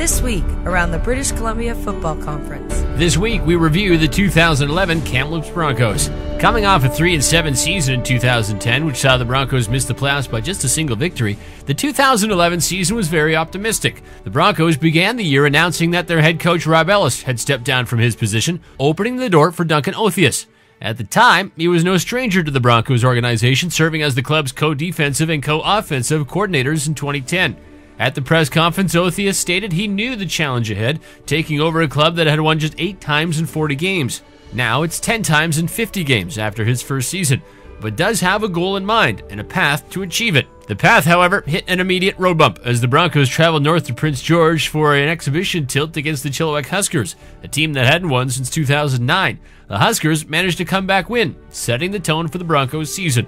This week, around the British Columbia Football Conference. This week, we review the 2011 Kamloops Broncos. Coming off a 3-7 season in 2010, which saw the Broncos miss the playoffs by just a single victory, the 2011 season was very optimistic. The Broncos began the year announcing that their head coach Rob Ellis had stepped down from his position, opening the door for Duncan Othius. At the time, he was no stranger to the Broncos organization, serving as the club's co-defensive and co-offensive coordinators in 2010. At the press conference, Othius stated he knew the challenge ahead, taking over a club that had won just 8 times in 40 games. Now it's 10 times in 50 games after his first season, but does have a goal in mind and a path to achieve it. The path, however, hit an immediate road bump as the Broncos traveled north to Prince George for an exhibition tilt against the Chilliwack Huskers, a team that hadn't won since 2009. The Huskers managed a comeback win, setting the tone for the Broncos season.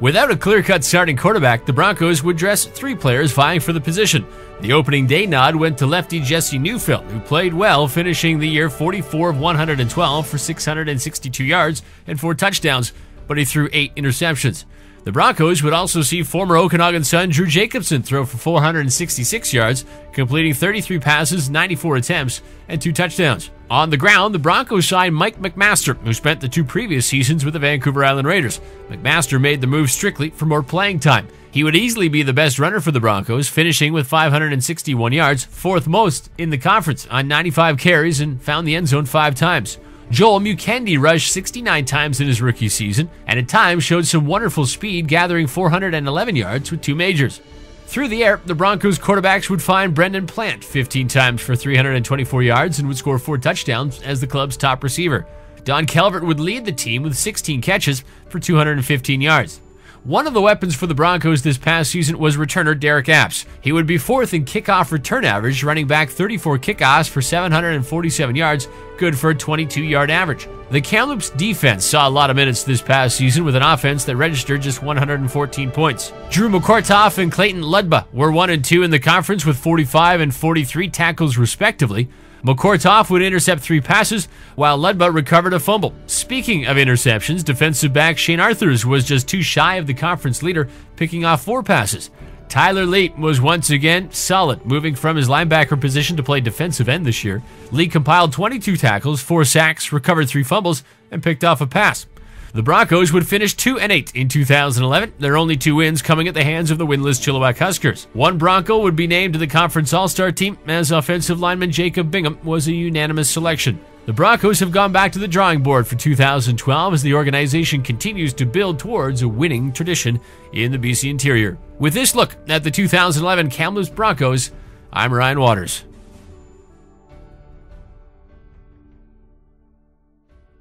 Without a clear-cut starting quarterback, the Broncos would dress 3 players vying for the position. The opening day nod went to lefty Jesse Neufeld, who played well, finishing the year 44 of 112 for 662 yards and 4 touchdowns, but he threw 8 interceptions. The Broncos would also see former Okanagan Sun Drew Jacobson throw for 466 yards, completing 33 passes, 94 attempts, and 2 touchdowns. On the ground, the Broncos signed Mike McMaster, who spent the 2 previous seasons with the Vancouver Island Raiders. McMaster made the move strictly for more playing time. He would easily be the best runner for the Broncos, finishing with 561 yards, 4th most in the conference on 95 carries, and found the end zone 5 times. Joel Mukendi rushed 69 times in his rookie season, and at times showed some wonderful speed, gathering 411 yards with 2 majors. Through the air, the Broncos quarterbacks would find Brendan Plant 15 times for 324 yards and would score 4 touchdowns as the club's top receiver. Don Calvert would lead the team with 16 catches for 215 yards. One of the weapons for the Broncos this past season was returner Derek Apps. He would be 4th in kickoff return average, running back 34 kickoffs for 747 yards, good for a 22-yard average. The Kamloops defense saw a lot of minutes this past season with an offense that registered just 114 points. Drew McCourtough and Clayton Ludba were 1 and 2 in the conference with 45 and 43 tackles respectively. McCourtough would intercept 3 passes, while Ludba recovered a fumble. Speaking of interceptions, defensive back Shane Arthurs was just 2 shy of the conference leader, picking off 4 passes. Tyler Lee was once again solid, moving from his linebacker position to play defensive end this year. Lee compiled 22 tackles, 4 sacks, recovered 3 fumbles, and picked off a pass. The Broncos would finish 2-8 in 2011, their only 2 wins coming at the hands of the winless Chilliwack Huskers. One Bronco would be named to the conference all-star team, as offensive lineman Jacob Bingham was a unanimous selection. The Broncos have gone back to the drawing board for 2012 as the organization continues to build towards a winning tradition in the BC interior. With this look at the 2011 Kamloops Broncos, I'm Ryan Waters.